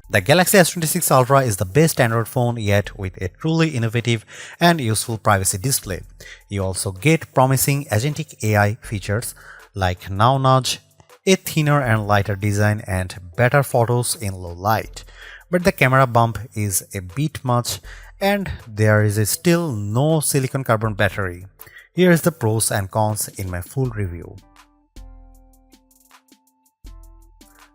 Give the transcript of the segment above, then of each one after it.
The Galaxy S26 Ultra is the best Android phone yet, with a truly innovative and useful privacy display. You also get promising agentic AI features like Now Nudge, a thinner and lighter design, and better photos in low light. But the camera bump is a bit much, and there is still no silicon carbon battery. Here is the pros and cons in my full review.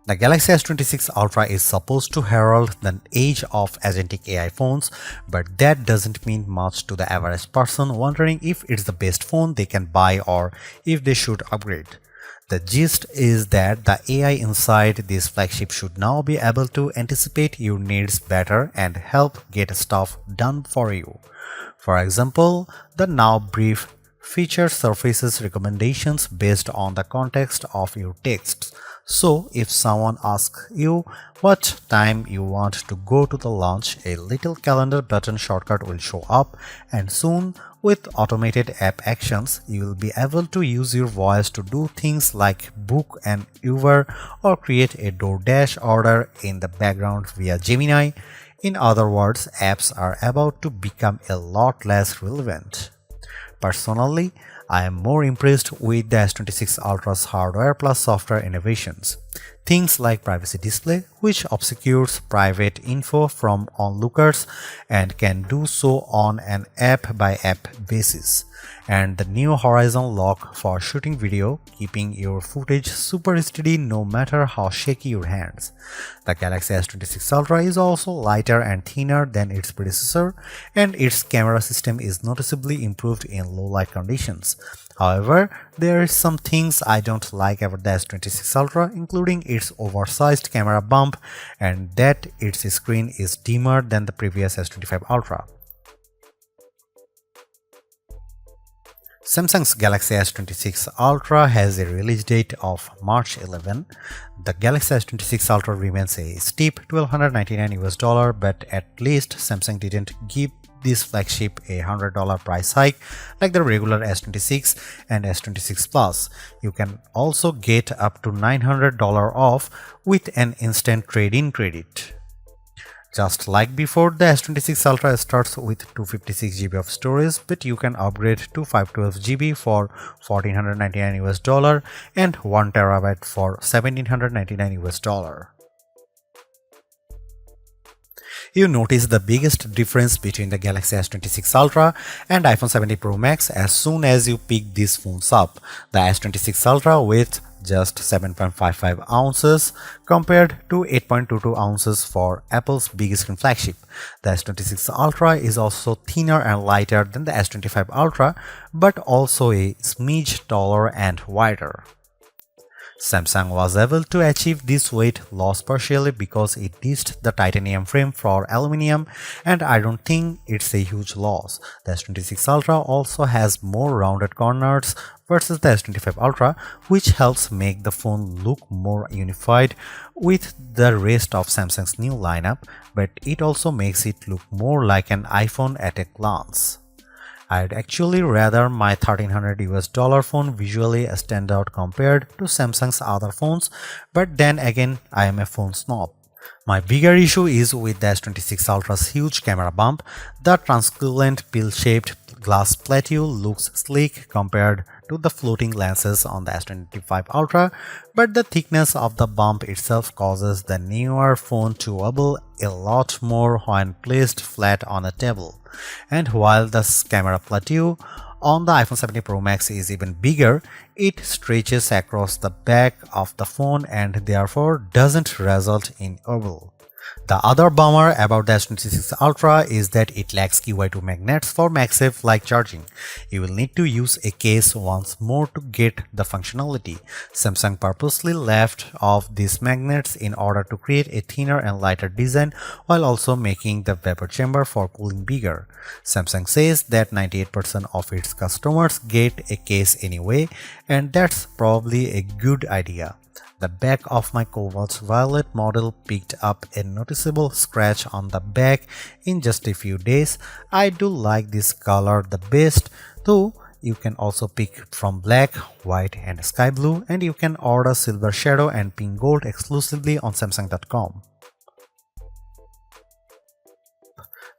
The Galaxy S26 Ultra is supposed to herald the age of agentic AI phones, but that doesn't mean much to the average person wondering if it's the best phone they can buy or if they should upgrade. The gist is that the AI inside this flagship should now be able to anticipate your needs better and help get stuff done for you. For example, the Now Brief feature surfaces recommendations based on the context of your texts. So, if someone asks you what time you want to go to the lunch, a little calendar button shortcut will show up, and soon, with automated app actions, you will be able to use your voice to do things like book an Uber or create a DoorDash order in the background via Gemini. In other words, apps are about to become a lot less relevant. Personally, I am more impressed with the S26 Ultra's hardware plus software innovations. Things like privacy display, which obscures private info from onlookers and can do so on an app-by-app basis, and the new horizon lock for shooting video, keeping your footage super steady no matter how shaky your hands. The Galaxy S26 Ultra is also lighter and thinner than its predecessor, and its camera system is noticeably improved in low light conditions. However, there are some things I don't like about the S26 Ultra, including its oversized camera bump and that its screen is dimmer than the previous S25 Ultra. Samsung's Galaxy S26 Ultra has a release date of March 11. The Galaxy S26 Ultra remains a steep $1,299, but at least Samsung didn't give this flagship a $100 price hike like the regular S26 and S26 Plus. You can also get up to $900 off with an instant trade-in credit. Just like before, the S26 Ultra starts with 256 GB of storage, but you can upgrade to 512 GB for $1,499 and 1 TB for $1,799. You notice the biggest difference between the Galaxy S26 Ultra and iPhone 17 Pro Max as soon as you pick these phones up. The S26 Ultra with just 7.55 ounces compared to 8.22 ounces for Apple's big screen flagship. The S26 Ultra is also thinner and lighter than the S25 Ultra, but also a smidge taller and wider. Samsung was able to achieve this weight loss partially because it ditched the titanium frame for aluminum, and I don't think it's a huge loss. The S26 Ultra also has more rounded corners versus the S25 Ultra, which helps make the phone look more unified with the rest of Samsung's new lineup, but it also makes it look more like an iPhone at a glance. I'd actually rather my $1,300 phone visually stand out compared to Samsung's other phones, but then again, I am a phone snob. My bigger issue is with the S26 Ultra's huge camera bump. The translucent pill-shaped glass plateau looks sleek compared to the floating lenses on the S25 Ultra, but the thickness of the bump itself causes the newer phone to wobble a lot more when placed flat on a table. And while the camera plateau on the iPhone 17 Pro Max is even bigger, it stretches across the back of the phone and therefore doesn't result in wobble. The other bummer about the S26 Ultra is that it lacks QI2 magnets for MagSafe-like charging. You will need to use a case once more to get the functionality. Samsung purposely left off these magnets in order to create a thinner and lighter design while also making the vapor chamber for cooling bigger. Samsung says that 98% of its customers get a case anyway, and that's probably a good idea. The back of my Cobalt Violet model picked up a noticeable scratch on the back in just a few days. I do like this color the best, though you can also pick from black, white and sky blue, and you can order silver shadow and pink gold exclusively on Samsung.com.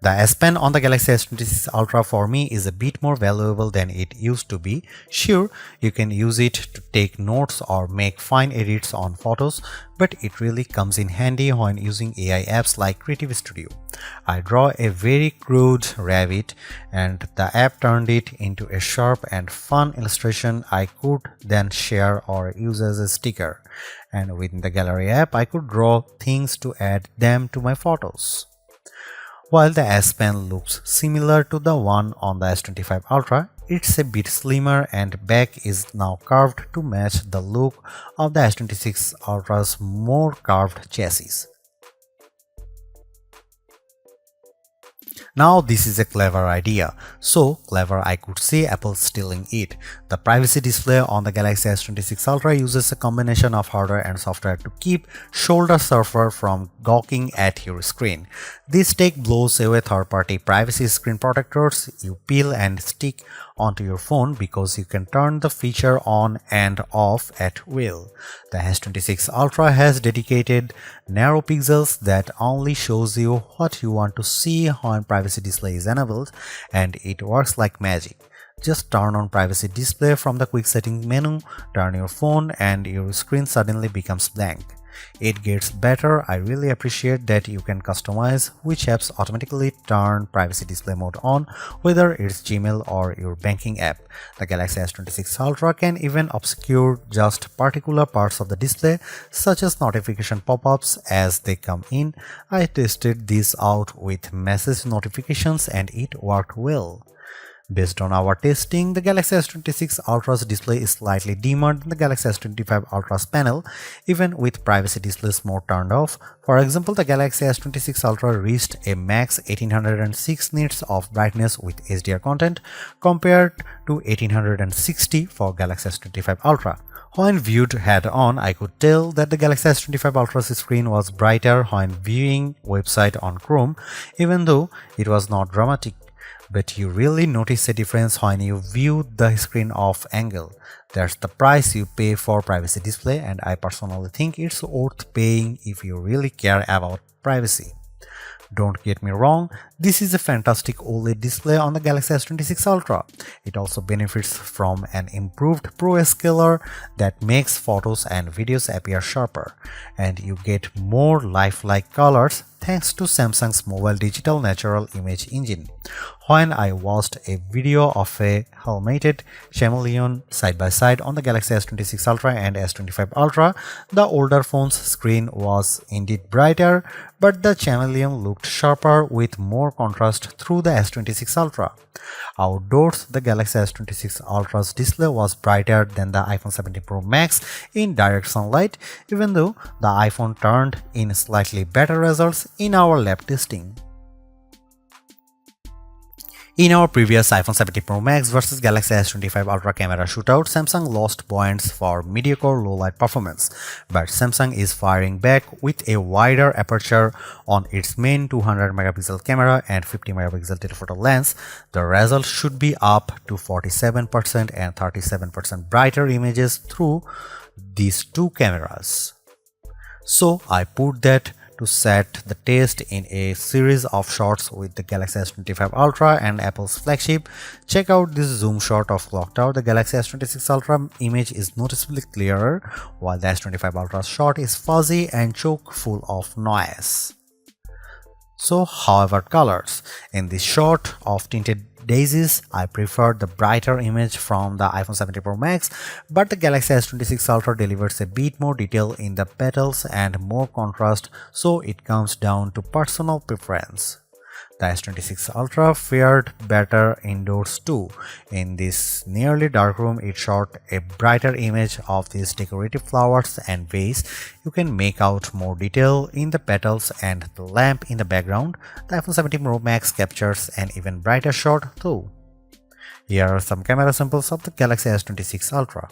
The S Pen on the Galaxy S26 Ultra for me is a bit more valuable than it used to be. Sure, you can use it to take notes or make fine edits on photos, but it really comes in handy when using AI apps like Creative Studio. I draw a very crude rabbit and the app turned it into a sharp and fun illustration I could then share or use as a sticker. And within the Gallery app, I could draw things to add them to my photos. While the S Pen looks similar to the one on the S25 Ultra, it's a bit slimmer and back is now curved to match the look of the S26 Ultra's more curved chassis. Now this is a clever idea, so clever I could say Apple stealing it. The privacy display on the Galaxy S26 Ultra uses a combination of hardware and software to keep shoulder surfer from gawking at your screen. This tech blows away third-party privacy screen protectors you peel and stick onto your phone because you can turn the feature on and off at will. The S26 Ultra has dedicated narrow pixels that only shows you what you want to see when privacy display is enabled, and it works like magic. Just turn on privacy display from the quick settings menu, turn your phone and your screen suddenly becomes blank. It gets better. I really appreciate that you can customize which apps automatically turn privacy display mode on, whether it's Gmail or your banking app. The Galaxy S26 Ultra can even obscure just particular parts of the display, such as notification pop-ups as they come in. I tested this out with message notifications and it worked well. Based on our testing, the Galaxy S26 Ultra's display is slightly dimmer than the Galaxy S25 Ultra's panel, even with privacy displays mode turned off. For example, the Galaxy S26 Ultra reached a max 1806 nits of brightness with HDR content compared to 1860 for Galaxy S25 Ultra. When viewed head-on, I could tell that the Galaxy S25 Ultra's screen was brighter when viewing website on Chrome, even though it was not dramatic. But you really notice a difference when you view the screen off angle. That's the price you pay for privacy display, and I personally think it's worth paying if you really care about privacy. Don't get me wrong, this is a fantastic OLED display on the Galaxy S26 Ultra. It also benefits from an improved Pro Scaler that makes photos and videos appear sharper, and you get more lifelike colors thanks to Samsung's mobile digital natural image engine. When I watched a video of a helmeted chameleon side by side on the Galaxy S26 Ultra and S25 Ultra, the older phone's screen was indeed brighter, but the chameleon looked sharper with more contrast through the S26 Ultra. Outdoors, the Galaxy S26 Ultra's display was brighter than the iPhone 17 Pro Max in direct sunlight, even though the iPhone turned in slightly better results in our lab testing. In our previous iPhone 17 Pro Max vs Galaxy S25 Ultra camera shootout, Samsung lost points for mediocre low-light performance, but Samsung is firing back with a wider aperture on its main 200-megapixel camera and 50-megapixel telephoto lens. The result should be up to 47% and 37% brighter images through these two cameras. So I put that to set the test in a series of shots with the Galaxy S25 Ultra and Apple's Flagship. Check out this zoom shot of Clock Tower. The Galaxy S26 Ultra image is noticeably clearer, while the S25 Ultra shot is fuzzy and chock full of noise. So, how about colors? In this shot of tinted daisies, I prefer the brighter image from the iPhone 17 Pro Max, but the Galaxy S26 Ultra delivers a bit more detail in the petals and more contrast, so it comes down to personal preference. The S26 Ultra fared better indoors too. In this nearly dark room, it shot a brighter image of these decorative flowers and vase. You can make out more detail in the petals and the lamp in the background. The iPhone 17 Pro Max captures an even brighter shot too. Here are some camera samples of the Galaxy S26 Ultra.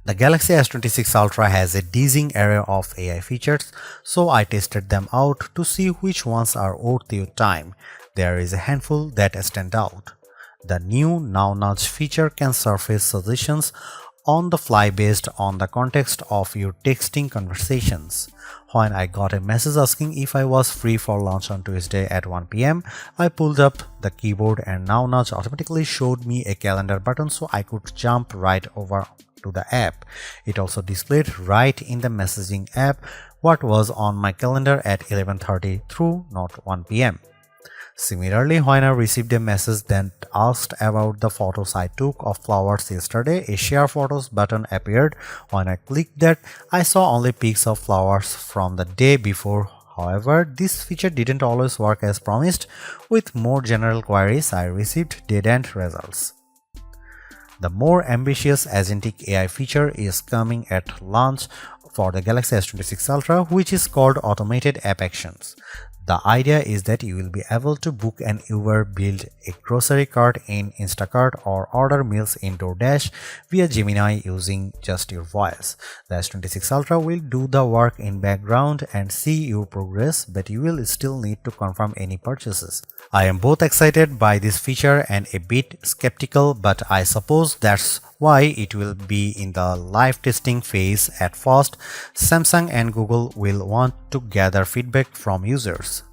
The Galaxy S26 Ultra has a dizzying array of AI features, so I tested them out to see which ones are worth your time. There is a handful that stand out. The new Now Nudge feature can surface suggestions on the fly based on the context of your texting conversations. When I got a message asking if I was free for lunch on Tuesday at 1 p.m., I pulled up the keyboard and Now Nudge automatically showed me a calendar button so I could jump right over to the app. It also displayed right in the messaging app what was on my calendar at 11:30 through not 1 p.m. Similarly, when I received a message that asked about the photos I took of flowers yesterday, a share photos button appeared. When I clicked that, I saw only pics of flowers from the day before. However, this feature didn't always work as promised. With more general queries, I received dead-end results. The more ambitious agentic AI feature is coming at launch for the Galaxy S26 Ultra, which is called Automated App Actions. The idea is that you will be able to book an Uber, build a grocery cart in Instacart, or order meals in DoorDash via Gemini using just your voice. The S26 Ultra will do the work in background and see your progress, but you will still need to confirm any purchases. I am both excited by this feature and a bit skeptical, but I suppose that's why it will be in the live testing phase at first. Samsung and Google will want to gather feedback from users.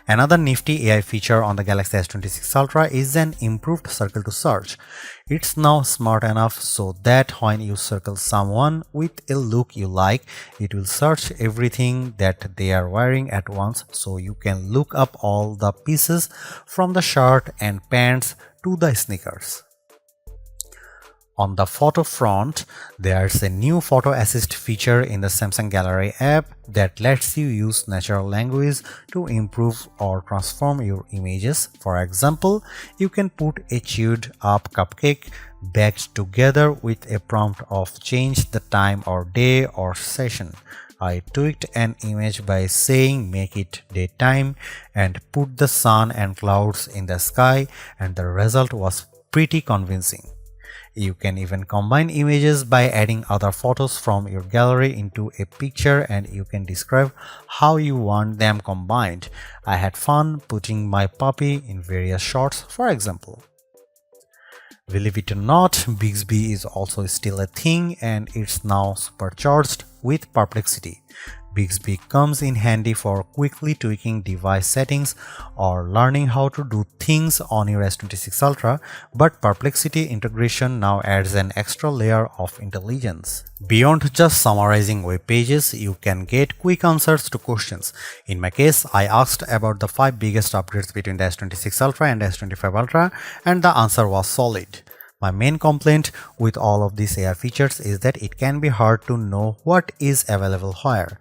Another nifty AI feature on the Galaxy S26 Ultra is an improved circle to search. It's now smart enough so that when you circle someone with a look you like, it will search everything that they are wearing at once, so you can look up all the pieces from the shirt and pants to the sneakers. On the photo front, there's a new photo assist feature in the Samsung Gallery app that lets you use natural language to improve or transform your images. For example, you can put a chewed up cupcake baked together with a prompt of change the time or day or session. I tweaked an image by saying make it daytime and put the sun and clouds in the sky, and the result was pretty convincing. You can even combine images by adding other photos from your gallery into a picture, and you can describe how you want them combined. I had fun putting my puppy in various shots, for example. Believe it or not, Bixby is also still a thing, and it's now supercharged with Perplexity. Bixby comes in handy for quickly tweaking device settings or learning how to do things on your S26 Ultra, but Perplexity integration now adds an extra layer of intelligence. Beyond just summarizing web pages, you can get quick answers to questions. In my case, I asked about the 5 biggest upgrades between the S26 Ultra and S25 Ultra, and the answer was solid. My main complaint with all of these AI features is that it can be hard to know what is available where.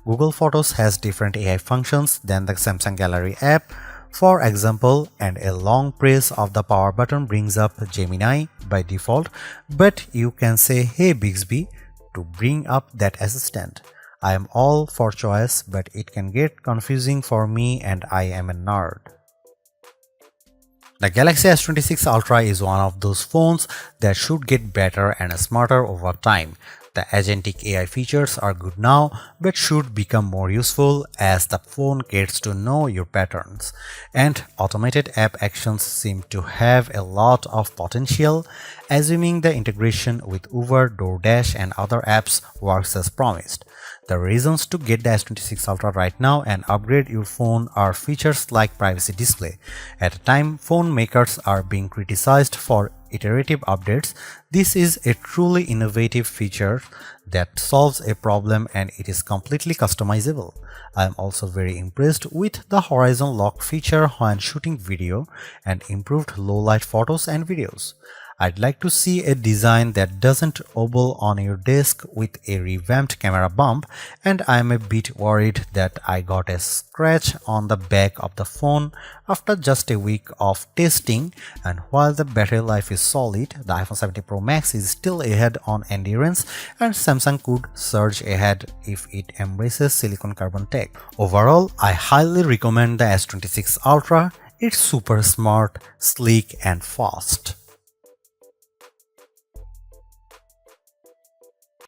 Google Photos has different AI functions than the Samsung Gallery app, for example, and a long press of the power button brings up Gemini by default, but you can say "Hey Bixby" to bring up that assistant. I am all for choice, but it can get confusing for me, and I am a nerd. The Galaxy S26 Ultra is one of those phones that should get better and smarter over time. The agentic AI features are good now, but should become more useful as the phone gets to know your patterns. And automated app actions seem to have a lot of potential, assuming the integration with Uber, DoorDash, and other apps works as promised. The reasons to get the S26 Ultra right now and upgrade your phone are features like privacy display. At a time phone makers are being criticized for iterative updates, this is a truly innovative feature that solves a problem, and it is completely customizable. I am also very impressed with the horizon lock feature when shooting video and improved low light photos and videos. I'd like to see a design that doesn't wobble on your desk with a revamped camera bump, and I'm a bit worried that I got a scratch on the back of the phone after just a week of testing, and while the battery life is solid, the iPhone 17 Pro Max is still ahead on endurance, and Samsung could surge ahead if it embraces silicon carbon tech. Overall, I highly recommend the S26 Ultra. It's super smart, sleek, and fast.